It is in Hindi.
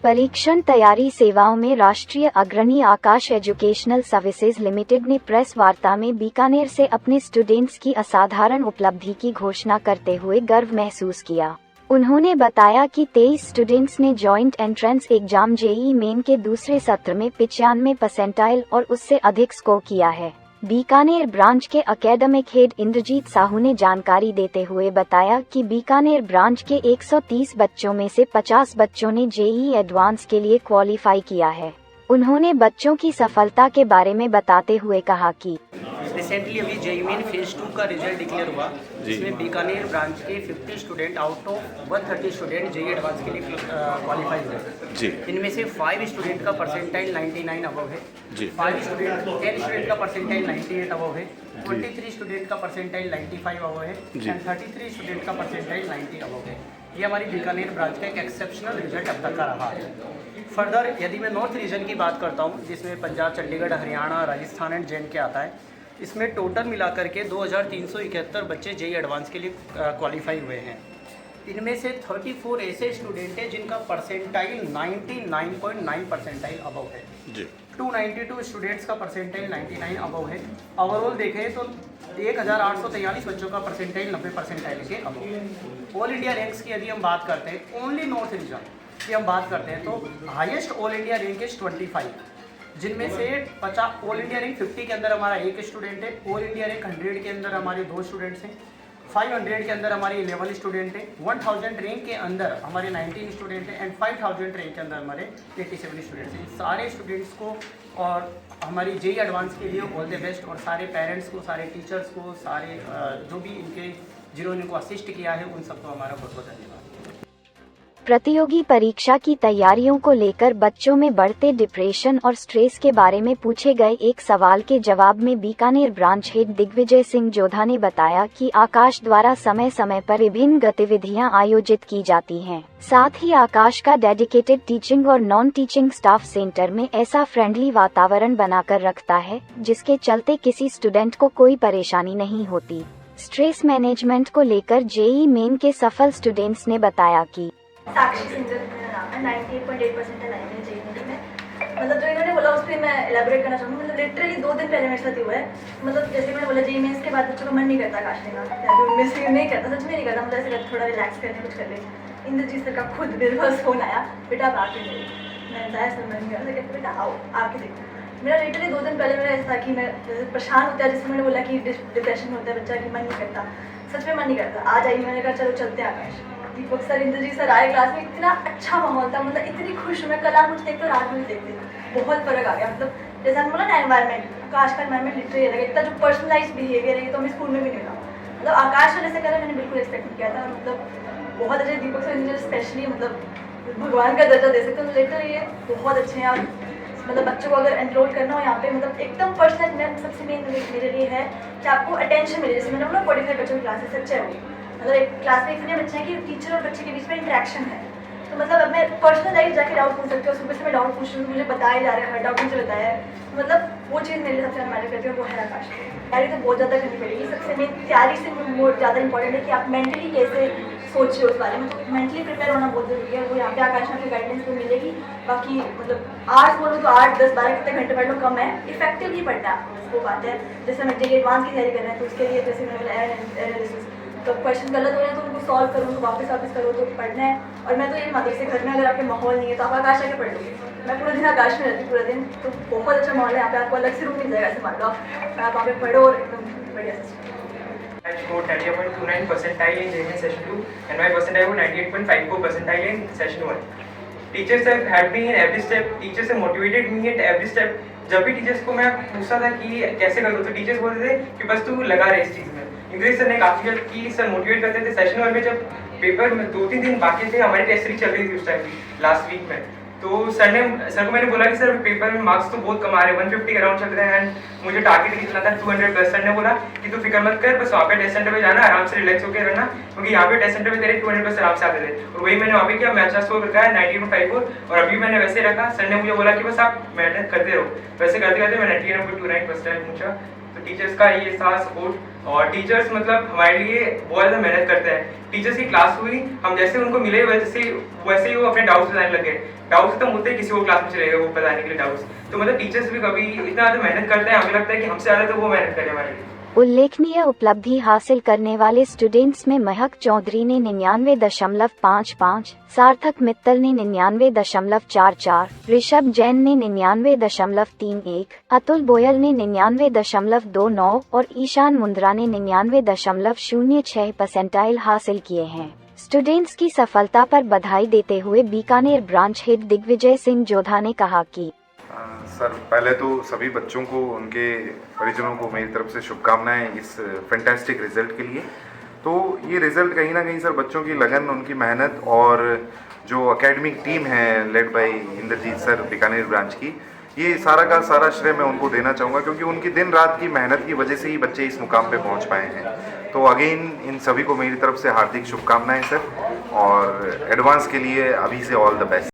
परीक्षण तैयारी सेवाओं में राष्ट्रीय अग्रणी आकाश एजुकेशनल सर्विसेज लिमिटेड ने प्रेस वार्ता में बीकानेर से अपने स्टूडेंट्स की असाधारण उपलब्धि की घोषणा करते हुए गर्व महसूस किया। उन्होंने बताया कि 23 स्टूडेंट्स ने joint entrance exam JEE main के दूसरे सत्र में 95 परसेंटाइल और उससे अधिक स्कोर किया है। बीकानेर ब्रांच के एकेडमिक हेड इंद्रजीत साहू ने जानकारी देते हुए बताया कि बीकानेर ब्रांच के 130 बच्चों में से 50 बच्चों ने जेईई एडवांस के लिए क्वालिफाई किया है। उन्होंने बच्चों की सफलता के बारे में बताते हुए कहा कि रिसेंटली अभी जेईई मेन फेज 2 का रिजल्ट डिक्लेयर हुआ, जिसमें बीकानेर ब्रांच के 50 student out of 130 student JEE advance के लिए क्वालिफाई हुए। इनमें से 5 स्टूडेंट का परसेंटाइल 99 अबव है, 10 स्टूडेंट का परसेंटाइल 98 अबव है, 23 स्टूडेंट का परसेंटाइल 95 अबव है एंड 33 स्टूडेंट का परसेंटाइल 90 अबव है। ये हमारी बीकानेर ब्रांच का एक एक्सेप्शनल रिजल्ट अब तक का रहा है। फर्दर यदि मैं नॉर्थ रीजन की बात करता हूँ, जिसमें पंजाब, चंडीगढ़, हरियाणा, राजस्थान एंड जे.एंड.के आता है, इसमें टोटल मिलाकर के 2371 बच्चे जेईई एडवांस के लिए क्वालिफाई हुए हैं। इनमें से 34 ऐसे स्टूडेंट हैं जिनका परसेंटाइल 99.9 परसेंटाइल अबव है। 292 स्टूडेंट्स का परसेंटाइल 99 अबव है। ओवरऑल देखें तो 1843 बच्चों का परसेंटाइल 90 परसेंटाइल के अबव है। ऑल इंडिया रैंक्स की यदि हम बात करते हैं, ओनली नॉर्थ रीजन की हम बात करते हैं, तो highest all India rank is 25, जिनमें से 50 ऑल इंडिया रैंक 50 के अंदर हमारा एक स्टूडेंट है, ऑल इंडिया रैंक 100 के अंदर हमारे 2 स्टूडेंट्स हैं, 500 के अंदर हमारे 11 स्टूडेंट हैं, 1000 रैंक के अंदर हमारे 19 स्टूडेंट हैं एंड 5000 रैंक के अंदर हमारे 87 स्टूडेंट्स हैं। सारे स्टूडेंट्स को और हमारी जेईई एडवांस के लिए ऑल द बेस्ट, और सारे पेरेंट्स को, सारे टीचर्स को, सारे जो भी इनके जिन्होंने इनको असिस्ट किया है, उन सबको हमारा बहुत बहुत धन्यवाद। प्रतियोगी परीक्षा की तैयारियों को लेकर बच्चों में बढ़ते डिप्रेशन और स्ट्रेस के बारे में पूछे गए एक सवाल के जवाब में बीकानेर ब्रांच हेड दिग्विजय सिंह जोधा ने बताया कि आकाश द्वारा समय समय पर विभिन्न गतिविधियां आयोजित की जाती हैं। साथ ही आकाश का डेडिकेटेड टीचिंग और नॉन टीचिंग स्टाफ सेंटर में ऐसा फ्रेंडली वातावरण बनाकर रखता है, जिसके चलते किसी स्टूडेंट को कोई परेशानी नहीं होती। स्ट्रेस मैनेजमेंट को लेकर जेईई मेन के सफल स्टूडेंट्स ने बताया कि साक्षी सिंगर मेरा नाम है, 98.8% लाइन है जेईई में। मतलब जो इन्होंने बोला उस पर मैं एलैबोरेट करना चाहूँगी। मतलब लिटरली 2 दिन पहले मेरे साथ हुआ है। मतलब जैसे मैंने बोला जेईई मेंस के बाद बच्चों का मन नहीं करता आकाश लेना, या जो उनमें से नहीं करता, सच में नहीं करता। मतलब ऐसे करता थोड़ा रिलैक्स करने कुछ कर ले। इंद्रजीत सर का खुद मेरे पास फ़ोन आया, बेटा आप आके मिले। मैंने बताया सर मन नहीं करता, कहते बेटा आओ आके देखो। मेरा लिटरली 2 दिन पहले मेरा ऐसा था कि मैं जैसे परेशान होता है, जिससे मैंने बोला कि डिप्रेशन में होता है बच्चा कि मन नहीं करता, सच में मन नहीं करता। आज आइए, मैंने कहा चलो चलते हैं आकाश। दीपक सर, इंद्रजीत सर आए क्लास में, इतना अच्छा माहौल था। मतलब इतनी खुश हूँ मैं, कल आप मुझे देखते और आज मुझे देखते बहुत फ़र्क आ गया। मतलब जैसा बोला ना एनवायरनमेंट, आकाश का एनवायरनमेंट लिटरली अलग है। इतना जो पर्सनलाइज बिहेवियर है, ये तो हमें स्कूल में भी नहीं मिला। मतलब आकाश वाले से करें मैंने बिल्कुल एक्सपेक्ट नहीं किया था। मतलब बहुत अच्छे दीपक सर, इंद्रजीत स्पेशली मतलब भगवान का दर्जा दे सकते हैं। लिटरली ये बहुत अच्छे हैं। और मतलब बच्चों को अगर एनरोल करना हो यहाँ पे, मतलब एकदम पर्सनल, सबसे मेन मेरे लिए है कि आपको अटेंशन मिले। जैसे मैंने बोला 45 बच्चों की क्लासेस अच्छे होगी, मतलब एक क्लास में इतने बच्चे हैं कि टीचर और बच्चे के बीच में इंटरेक्शन है। तो मतलब अब मैं पर्सनलाइज जाके डाउट पूछ सकती हूँ, सुबह से मैं डाउट पूछ रही हूँ, मुझे बताया जा रहा है, हर डाउट मुझे बताया है। तो मतलब वो चीज़ मेरे लिए सबसे मैटर करती है, वो है आकाश। तैयारी तो बहुत ज़्यादा करनी पड़ेगी। सबसे मेन तैयारी से बहुत ज़्यादा इंपॉर्टेंट है कि आप मेंटली कैसे सोचिए उस बारे में। तो मेंटली प्रिपेयर होना बहुत ज़रूरी है। वो यहाँ पे आकाश में गाइडेंस तो मिलेगी। बाकी मतलब आर्ट्स बोलो तो 8, 10, 12 कितने घंटे पढ़ लो कम है, इफेक्टिवली पढ़ना है आपको, वो बात है। जैसे हम जेईई एडवांस की तैयारी कर रहे हैं, तो उसके लिए जैसे मैंने एनालिसिस, तो क्वेश्चन गलत हो रहे हैं तो उनको सॉल्व करो, उनको वापस करो, तो पढ़ना है। और मैं तो ये मानती हूँ, घर में अगर आपके माहौल नहीं है तो आप आकाश आके पढ़ लोगे। मैं पूरा दिन आकाश में रहती, पूरा दिन, तो बहुत अच्छा माहौल है यहाँ पे। आपको अलग से रूम मिल जाएगा, ऐसे मान लो आप वहाँ पे पढ़ो और एकदम बढ़िया से। I scored 98.29 percentile in JEE session 2 and my percentile was 98.54 percentile in session 1. Teachers have helped me in every step. Teachers have motivated me at every step. जब भी टीचर्स को मैं पूछता था कि कैसे करूँ, तो टीचर्स बोलते थे कि बस तू लगा रहे इस चीज़ में। इंग्लिश सर ने काफ़ी हेल्प की, सर मोटिवेट करते थे। सेशन 1 में जब पेपर में 2-3 दिन बाकी थे, हमारी टेस्ट सीरीज चल रही थी उस टाइम लास्ट वीक में, तो सर को मैंने बोला कि सर पेपर में मार्क्स तो बहुत कम आ रहे हैं, 150 के अराउंड चल रहे हैं एंड मुझे टारगेट निकलना था 200+। सर ने बोला कि तू फिक्र मत कर, बस वहाँ पे टेस्ट सेंटर पे जाना, आराम से रिलैक्स होकर रहना, क्योंकि यहाँ पे टेस्ट सेंटर में तेरे 200+ आराम से आते थे। और वही मैंने वहाँ पे किया। मैं अच्छा स्कोर रखा है 98.54 और अभी मैंने वैसे रखा। सर ने मुझे बोला कि बस आप मेहनत करते रहो। वैसे करते करते मैं 98.29% पहुंचा तो टीचर्स का ये सारा सपोर्ट, और टीचर्स मतलब हमारे लिए बहुत ज़्यादा मेहनत करते हैं। टीचर्स की क्लास हुई, हम जैसे उनको मिले वैसे ही वो अपने डाउट्स बताने लगे। डाउट्स खत्म होते ही किसी और क्लास में चले गए वो बताने के लिए डाउट्स। तो मतलब टीचर्स भी कभी इतना ज़्यादा मेहनत करते हैं, हमें लगता है कि हमसे ज़्यादा तो वो मेहनत करें हमारे लिए। उल्लेखनीय उपलब्धि हासिल करने वाले स्टूडेंट्स में महक चौधरी ने 99.55, सार्थक मित्तल ने 99.44, ऋषभ जैन ने 99.31, अतुल बोयल ने 99.29 और ईशान मुंद्रा ने 99.06 परसेंटाइल हासिल किए हैं। स्टूडेंट्स की सफलता पर बधाई देते हुए बीकानेर ब्रांच हेड दिग्विजय सिंह जोधा ने कहा कि सर, पहले तो सभी बच्चों को, उनके परिजनों को मेरी तरफ से शुभकामनाएं इस फैंटास्टिक रिज़ल्ट के लिए। तो ये रिज़ल्ट कहीं ना कहीं सर बच्चों की लगन, उनकी मेहनत और जो एकेडमिक टीम है led by Indrajeet sir Bikaner branch की, ये सारा का सारा श्रेय मैं उनको देना चाहूँगा, क्योंकि उनकी दिन रात की मेहनत की वजह से ही बच्चे इस मुकाम पे पहुँच पाए हैं। तो अगेन इन सभी को मेरी तरफ से हार्दिक शुभकामनाएं सर, और एडवांस के लिए अभी से ऑल द बेस्ट।